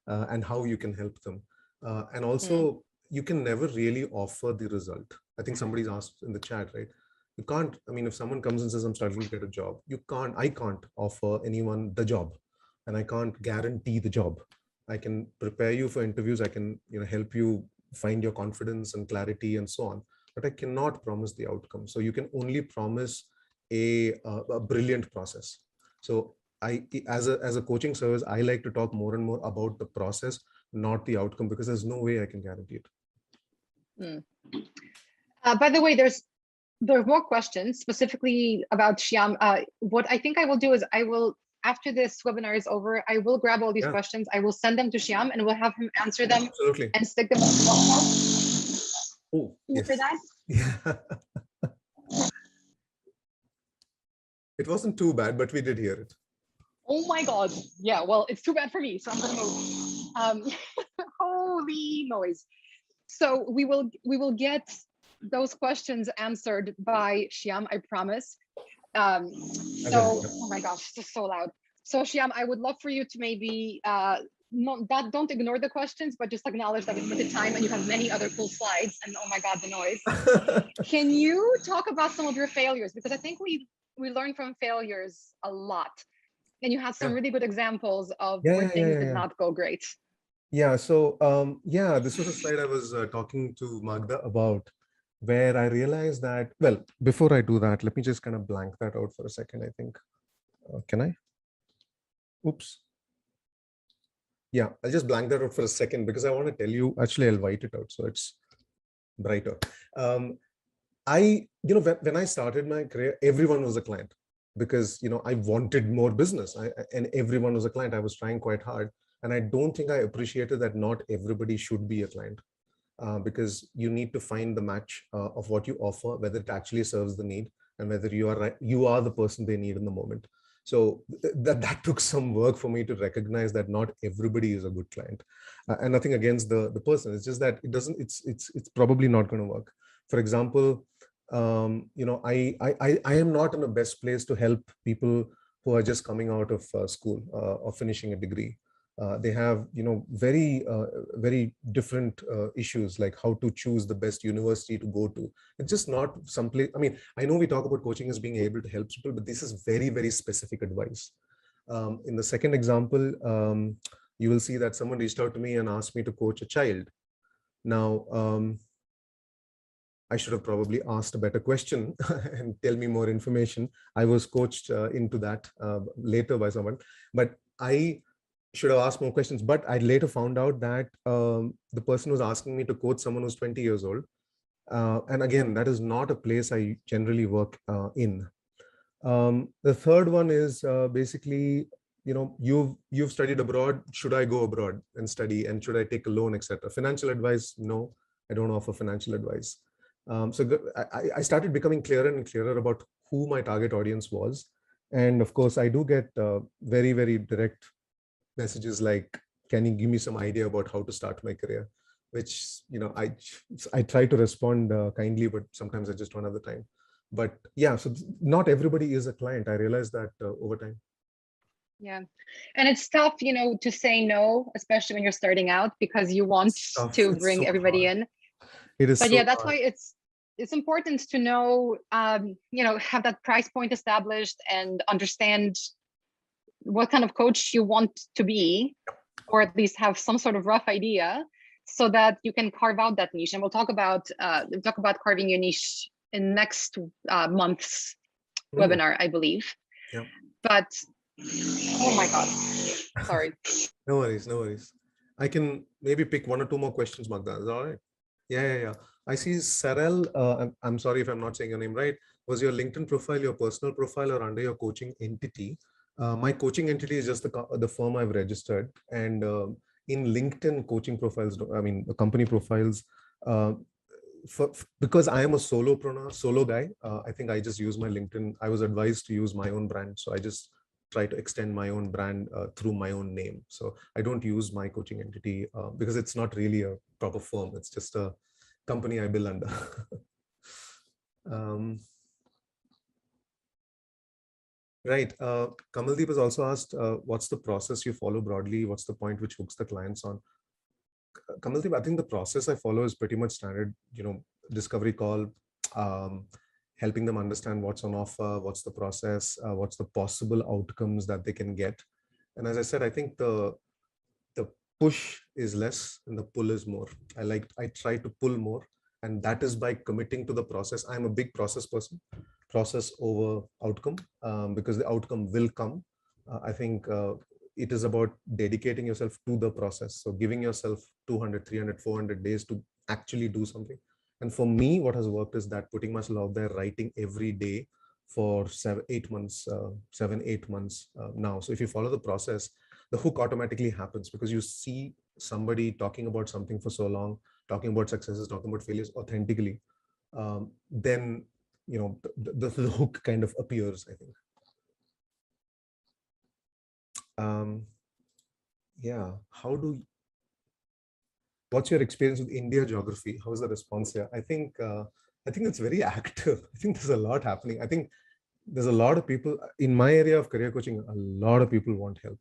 and how you can help them. And also, you can never really offer the result. I think somebody's asked in the chat, right? You can't, I mean, if someone comes and says, I'm struggling to get a job, I can't offer anyone the job, and I can't guarantee the job. I can prepare you for interviews. I can, you know, help you find your confidence and clarity and so on, but I cannot promise the outcome. So you can only promise a brilliant process. So as a coaching service, I like to talk more and more about the process, not the outcome, because there's no way I can guarantee it. By the way, there are more questions specifically about Shyam. What I think I will do is after this webinar is over, I will grab all these questions. I will send them to Shyam and we'll have him answer them. Absolutely. And stick them on the wall. Oh, yes. For that? Yeah. It wasn't too bad, but we did hear it. Oh my God. Yeah, well, it's too bad for me, so I'm gonna move. Holy noise. So we will get those questions answered by Shyam, I promise. Oh my gosh, this is so loud. So Shyam, I would love for you to maybe don't ignore the questions, but just acknowledge that it's limited time and you have many other cool slides. And oh my God, the noise. Can you talk about some of your failures? Because I think we learn from failures a lot. And you had some really good examples of where things did not go great. Yeah, so this was a slide I was talking to Magda about, where I realized that, well, before I do that, let me just kind of blank that out for a second, I think. Can I? Oops. Yeah, I'll just blank that out for a second because I want to tell you, actually, I'll white it out so it's brighter. When I started my career, everyone was a client because, you know, I wanted more business and everyone was a client. I was trying quite hard. And I don't think I appreciated that not everybody should be a client. Because you need to find the match of what you offer, whether it actually serves the need and whether you are the person they need in the moment. So that took some work for me to recognize that not everybody is a good client, and nothing against the person. It's just that it's probably not going to work. For example, I am not in the best place to help people who are just coming out of school or finishing a degree. They have, very different issues, like how to choose the best university to go to. It's just not someplace. I mean, I know we talk about coaching as being able to help people, but this is very, very specific advice. In the second example, you will see that someone reached out to me and asked me to coach a child. Now, I should have probably asked a better question and tell me more information. I was coached into that later by someone, but I should have asked more questions. But I later found out that the person was asking me to coach someone who's 20 years old. And again, that is not a place I generally work in. The third one is basically, you've studied abroad. Should I go abroad and study? And should I take a loan, etc.? Financial advice? No, I don't offer financial advice. I started becoming clearer and clearer about who my target audience was. And of course, I do get very, very direct messages like, can you give me some idea about how to start my career? Which, I try to respond kindly, but sometimes I just don't have the time. But yeah, so not everybody is a client. I realized that over time. Yeah. And it's tough, to say no, especially when you're starting out, because you want to bring everybody in. It is. But yeah, that's why it's important to know, have that price point established and understand what kind of coach you want to be, or at least have some sort of rough idea, so that you can carve out that niche. And we'll talk about carving your niche in next month's webinar, I believe. Yeah. But oh my God, sorry. No worries. I can maybe pick one or two more questions, Magda. Is that all right? Yeah. I see Sarel. I'm sorry if I'm not saying your name right. Was your LinkedIn profile your personal profile or under your coaching entity? My coaching entity is just the firm I've registered. And in LinkedIn coaching profiles, the company profiles, because I am a solo guy, I think I just use my LinkedIn. I was advised to use my own brand. So I just try to extend my own brand through my own name. So I don't use my coaching entity because it's not really a proper firm. It's just a company I bill under. Right. Kamaldeep has also asked, what's the process you follow broadly? What's the point which hooks the clients on? Kamaldeep, I think the process I follow is pretty much standard, discovery call, helping them understand what's on offer, what's the process, what's the possible outcomes that they can get. And as I said, I think the push is less and the pull is more. I try to pull more, and that is by committing to the process. I'm a big process person, process over outcome, because the outcome will come. I think it is about dedicating yourself to the process. So giving yourself 200, 300, 400 days to actually do something. And for me, what has worked is that putting myself out there, writing every day for 7-8 months now. So if you follow the process, the hook automatically happens because you see somebody talking about something for so long, talking about successes, talking about failures authentically. Then, the hook kind of appears, I think. What's your experience with India geography? How's the response here? I think it's very active. I think there's a lot happening. I think there's a lot of people in my area of career coaching. A lot of people want help.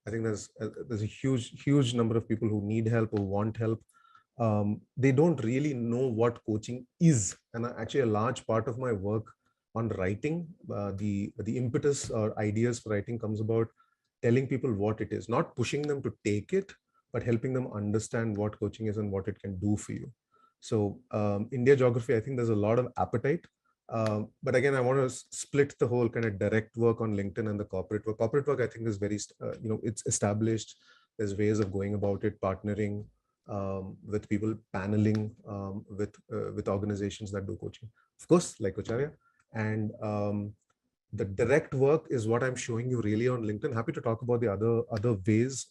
I think there's a huge number of people who need help or want help. They don't really know what coaching is, and actually a large part of my work on writing, the impetus or ideas for writing comes about telling people what it is, not pushing them to take it, but helping them understand what coaching is and what it can do for you. So India geography, I think there's a lot of appetite. But again, I want to split the whole kind of direct work on LinkedIn and the corporate work. Corporate work, I think, is very, it's established. There's ways of going about it, partnering with people, paneling with organizations that do coaching. Of course, like Coacharya. And the direct work is what I'm showing you really on LinkedIn. Happy to talk about the other ways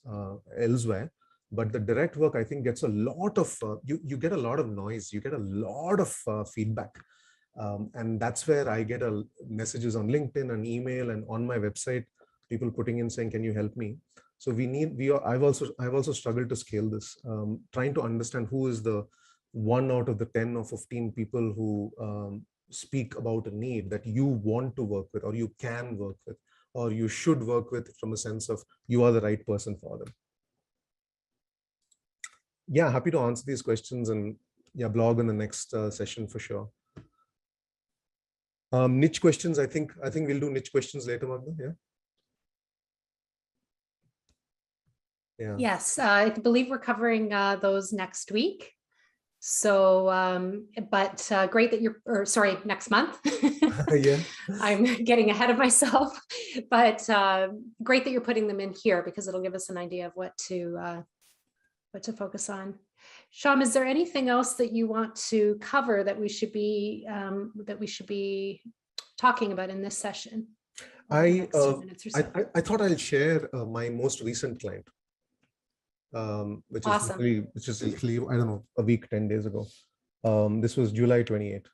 elsewhere. But the direct work, I think, gets a lot of, you get a lot of noise. You get a lot of feedback. And that's where I get messages on LinkedIn and email and on my website, people putting in saying, can you help me? So I've also struggled to scale this, trying to understand who is the 1 out of the 10 or 15 people who speak about a need that you want to work with or you can work with. or you should work with from a sense of you are the right person for them. Yeah, happy to answer these questions and blog in the next session for sure. Niche questions, I think we'll do niche questions later, Magda. Yeah. Yeah. Yes, I believe we're covering those next week. So, but great that next month. Yeah. I'm getting ahead of myself, but great that you're putting them in here because it'll give us an idea of what to focus on. Shyam, is there anything else that you want to cover that we should be talking about in this session? I thought I'll share my most recent client, which awesome. is literally, I don't know, a week, 10 days ago. This was July 28th.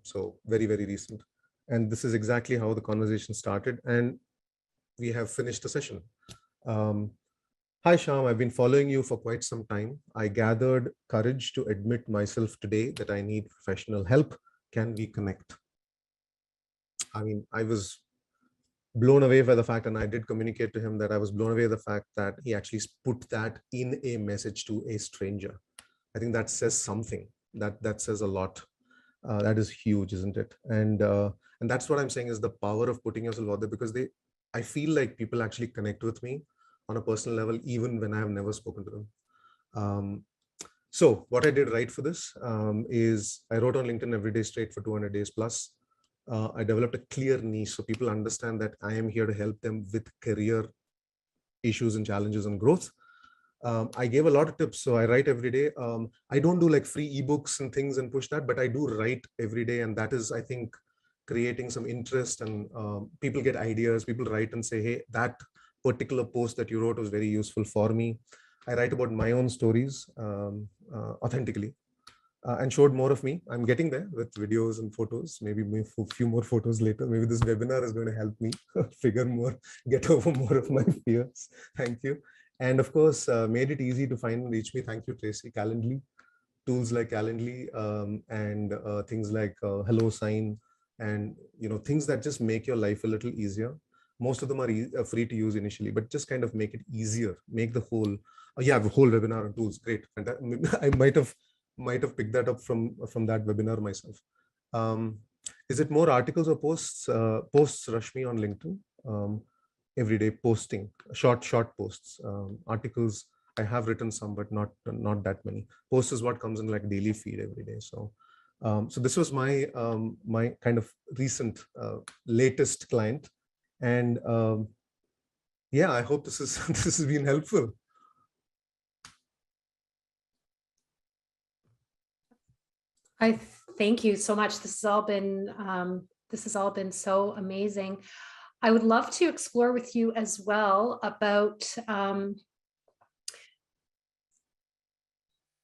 So very, very recent. And this is exactly how the conversation started. And we have finished the session. Hi, Shyam. I've been following you for quite some time. I gathered courage to admit myself today that I need professional help. Can we connect? I mean, I was blown away by the fact, and I did communicate to him that I was blown away by the fact that he actually put that in a message to a stranger. I think that says something. That says a lot. That is huge, isn't it? And that's what I'm saying is the power of putting yourself out there, because I feel like people actually connect with me on a personal level, even when I have never spoken to them. So what I did right for this is I wrote on LinkedIn every day straight for 200 days plus. I developed a clear niche so people understand that I am here to help them with career issues and challenges and growth. I gave a lot of tips. So I write every day. I don't do like free ebooks and things and push that, but I do write every day. And that is, I think, creating some interest, and people get ideas. People write and say, hey, that particular post that you wrote was very useful for me. I write about my own stories authentically and showed more of me. I'm getting there with videos and photos, maybe a few more photos later. Maybe this webinar is going to help me get over more of my fears. Thank you. And of course, made it easy to find and reach me. Thank you, Tracy. Calendly, tools like Calendly and things like Hello Sign, and things that just make your life a little easier. Most of them are free to use initially, but just kind of make it easier. Make the whole, the whole webinar on tools. Great. And I might have picked that up from that webinar myself. Is it more articles or posts? Posts, Rashmi, on LinkedIn. Every day posting, short posts. Articles, I have written some, but not that many. Posts is what comes in like daily feed every day. So this was my my kind of recent latest client, and yeah, I hope this has been helpful. I thank you so much. This has all been so amazing. I would love to explore with you as well about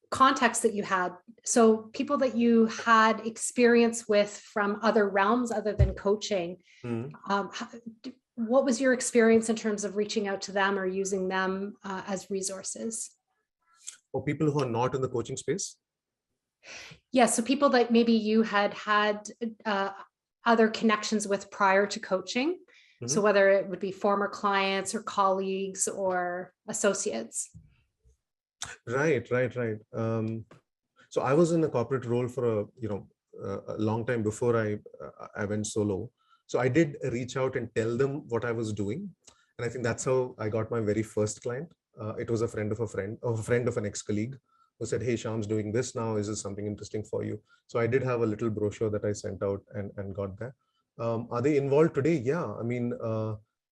context that you had. So people that you had experience with from other realms other than coaching. What was your experience in terms of reaching out to them or using them as resources? For people who are not in the coaching space? Yeah, so people that maybe you had other connections with prior to coaching. Mm-hmm. So whether it would be former clients or colleagues or associates. Right. So I was in a corporate role for a long time before I went solo. So I did reach out and tell them what I was doing, and I think that's how I got my very first client. It was a friend of an ex-colleague who said, "Hey, Shyam's doing this now. Is this something interesting for you?" So I did have a little brochure that I sent out and got that. Are they involved today? Yeah, I mean,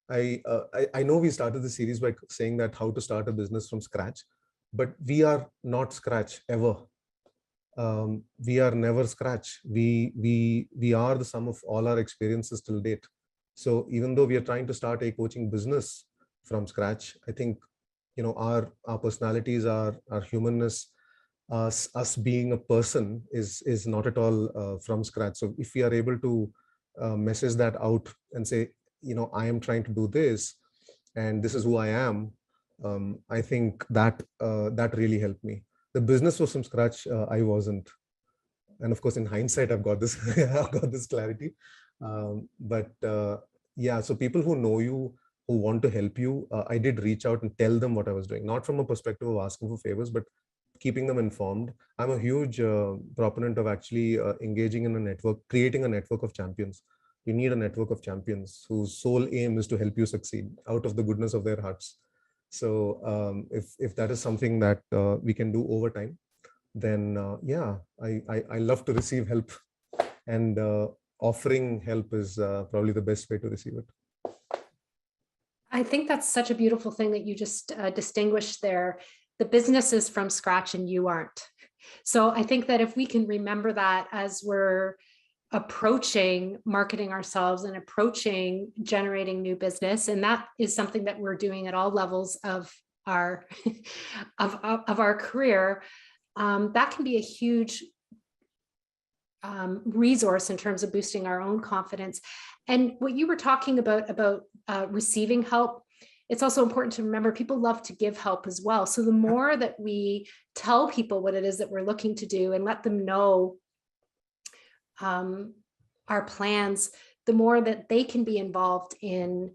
I know we started the series by saying that how to start a business from scratch, but we are not scratch ever. We are never scratch. We are the sum of all our experiences till date. So even though we are trying to start a coaching business from scratch, I think our personalities, our humanness, us being a person is not at all from scratch. So if we are able to message that out and say, I am trying to do this, and this is who I am, I think that really helped me. The business was from scratch. I wasn't, and of course, in hindsight, I've got this, I've got this clarity. But Yeah, so people who know you, who want to help you, I did reach out and tell them what I was doing, not from a perspective of asking for favors, but keeping them informed. I'm a huge proponent of actually engaging in a network, creating a network of champions. You need a network of champions whose sole aim is to help you succeed out of the goodness of their hearts. So if that is something that we can do over time, then yeah, I love to receive help, and offering help is probably the best way to receive it. I think that's such a beautiful thing that you just distinguished there. The business is from scratch and you aren't. So I think that if we can remember that as we're approaching marketing ourselves and approaching generating new business, and that is something that we're doing at all levels of our of our career, that can be a huge resource in terms of boosting our own confidence. And what you were talking about receiving help, it's also important to remember people love to give help as well. So the more that we tell people what it is that we're looking to do and let them know our plans, the more that they can be involved in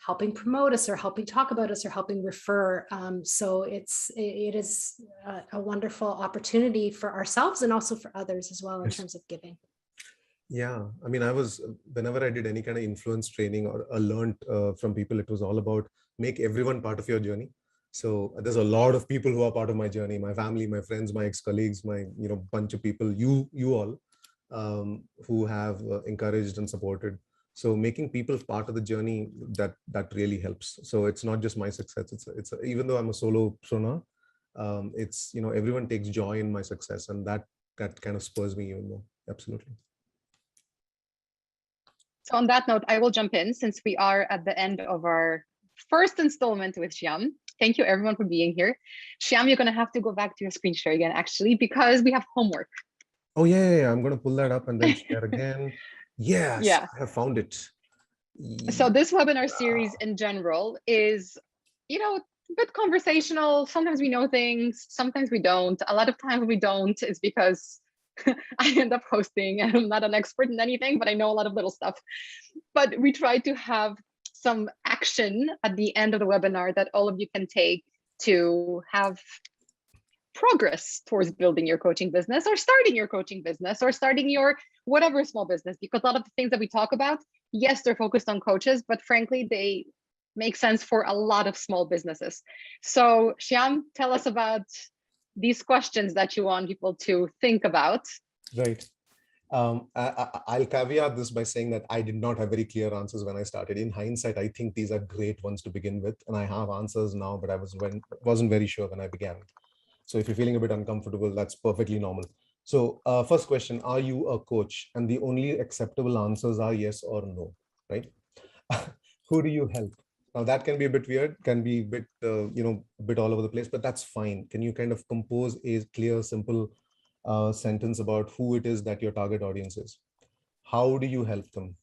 helping promote us or helping talk about us or helping refer. So it is a wonderful opportunity for ourselves and also for others as well in terms of giving. Yeah, I mean, whenever I did any kind of influence training or learned from people, it was all about make everyone part of your journey. So there's a lot of people who are part of my journey, my family, my friends, my ex-colleagues, my bunch of people, you all, who have encouraged and supported. So making people part of the journey, that really helps. So it's not just my success. It's even though I'm a solopreneur, it's everyone takes joy in my success, and that kind of spurs me even more. Absolutely. So on that note, I will jump in since we are at the end of our first installment with Shyam. Thank you everyone for being here. Shyam, you're going to have to go back to your screen share again, actually, because we have homework. Oh, yeah. I'm going to pull that up and then share again. Yes, yeah. I have found it. So this webinar series in general is, a bit conversational. Sometimes we know things, sometimes we don't. A lot of times we don't is because I end up hosting and I'm not an expert in anything, but I know a lot of little stuff. But we try to have some action at the end of the webinar that all of you can take to have progress towards building your coaching business or starting your coaching business or starting your whatever small business. Because a lot of the things that we talk about, yes, they're focused on coaches, but frankly, they make sense for a lot of small businesses. So Shyam, tell us about these questions that you want people to think about. Right. I'll caveat this by saying that I did not have very clear answers when I started. In hindsight, I think these are great ones to begin with, and I have answers now, but I wasn't very sure when I began. So if you're feeling a bit uncomfortable, that's perfectly normal. So first question, are you a coach? And the only acceptable answers are yes or no, right? Who do you help? Now that can be a bit weird, can be a bit, a bit all over the place, but that's fine. Can you kind of compose a clear, simple sentence about who it is that your target audience is? How do you help them?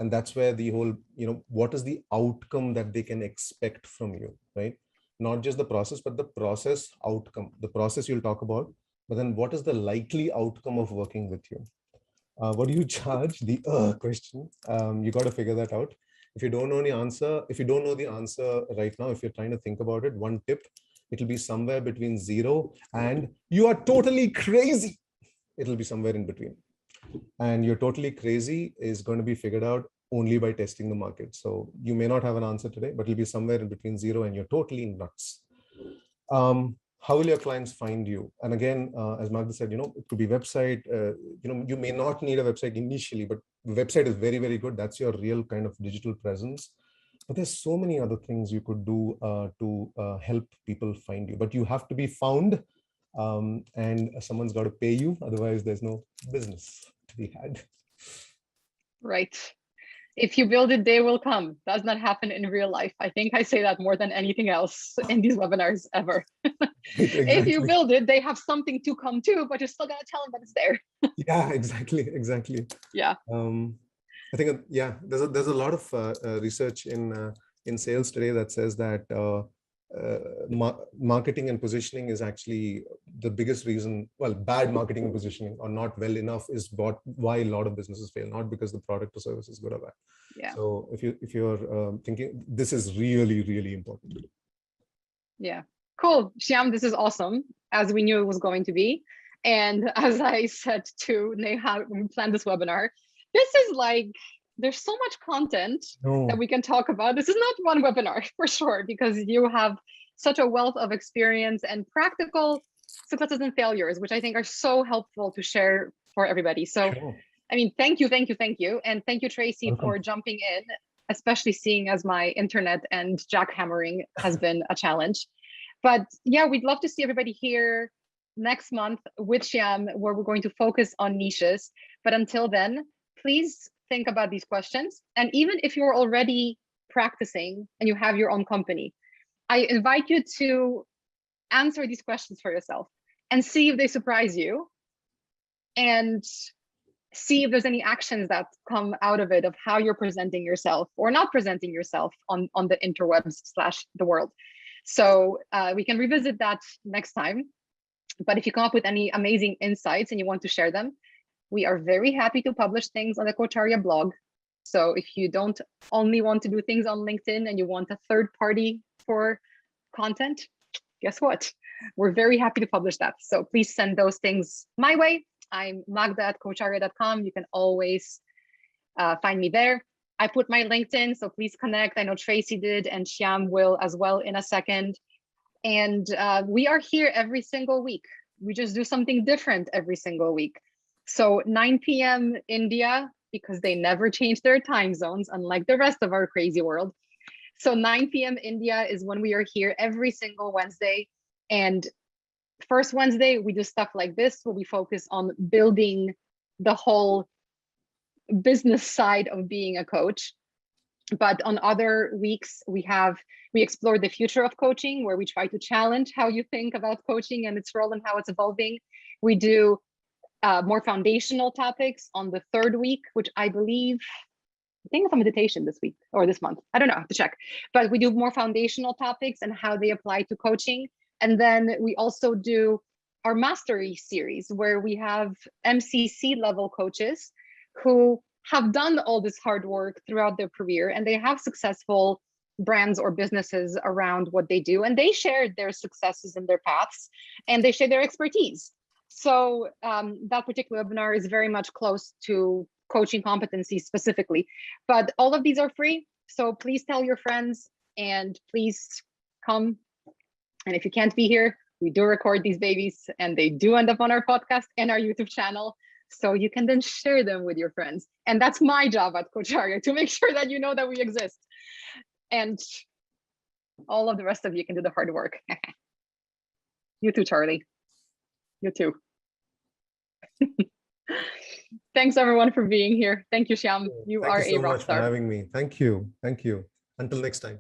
And that's where the whole, what is the outcome that they can expect from you, right? Not just the process, but the process outcome. The process you'll talk about, but then what is the likely outcome of working with you? What do you charge? The question. You got to figure that out. If you don't know the answer right now, if you're trying to think about it, one tip, it'll be somewhere between 0 and you are totally crazy. It'll be somewhere in between. And you're totally crazy is going to be figured out only by testing the market. So you may not have an answer today, but it'll be somewhere in between 0 and you're totally nuts. How will your clients find you? And again, as Magda said, it could be website. You may not need a website initially, but the website is very, very good. That's your real kind of digital presence. But there's so many other things you could do to help people find you. But you have to be found, and someone's got to pay you. Otherwise, there's no business to be had. Right. If you build it, they will come. Does not happen in real life. I think I say that more than anything else in these webinars ever. Exactly. If you build it, they have something to come to, but you're still going to tell them that it's there. Yeah, exactly. Yeah. I think, there's a lot of research in sales today that says that marketing and positioning is actually the biggest reason, well, bad marketing and positioning or not well enough is why a lot of businesses fail, not because the product or service is good or bad. Yeah. So if you're thinking, this is really, really important. Yeah. Cool. Shyam, this is awesome, as we knew it was going to be. And as I said to Neha when we planned this webinar, this is like, there's so much content that we can talk about. This is not one webinar for sure, because you have such a wealth of experience and practical successes and failures, which I think are so helpful to share for everybody. So, Sure. I mean, thank you. And thank you, Tracy, Welcome. for jumping in, especially seeing as my internet and jackhammering has been a challenge. But yeah, we'd love to see everybody here next month with Shyam, where we're going to focus on niches. But until then, please think about these questions. And even if you're already practicing and you have your own company, I invite you to answer these questions for yourself and see if they surprise you, and see if there's any actions that come out of it, of how you're presenting yourself or not presenting yourself on the interwebs / the world. So we can revisit that next time. But if you come up with any amazing insights and you want to share them, we are very happy to publish things on the Coacharya blog. So if you don't only want to do things on LinkedIn and you want a third party for content, guess what? We're very happy to publish that. So please send those things my way. I'm Magda at coacharya.com. You can always find me there. I put my LinkedIn, so please connect. I know Tracy did, and Shyam will as well in a second. And we are here every single week. We just do something different every single week. So 9 p.m. India, because they never change their time zones, unlike the rest of our crazy world. So 9 p.m. India is when we are here every single Wednesday. And first Wednesday, we do stuff like this, where we focus on building the whole business side of being a coach. But on other weeks, we explore the future of coaching, where we try to challenge how you think about coaching and its role and how it's evolving. We do more foundational topics on the third week, which I think it's a meditation this week or this month. I don't know, I have to check. But we do more foundational topics and how they apply to coaching. And then we also do our mastery series, where we have MCC level coaches who have done all this hard work throughout their career, and they have successful brands or businesses around what they do, and they shared their successes and their paths, and they share their expertise. So that particular webinar is very much close to coaching competencies specifically, but all of these are free. So please tell your friends, and please come. And if you can't be here, we do record these babies, and they do end up on our podcast and our YouTube channel. So you can then share them with your friends. And that's my job at Coacharya, to make sure that you know that we exist. And all of the rest of you can do the hard work. You too, Charlie. You too. Thanks everyone for being here. Thank you, Shyam. You are a rock star. Thank you so much for having me. Thank you. Until next time.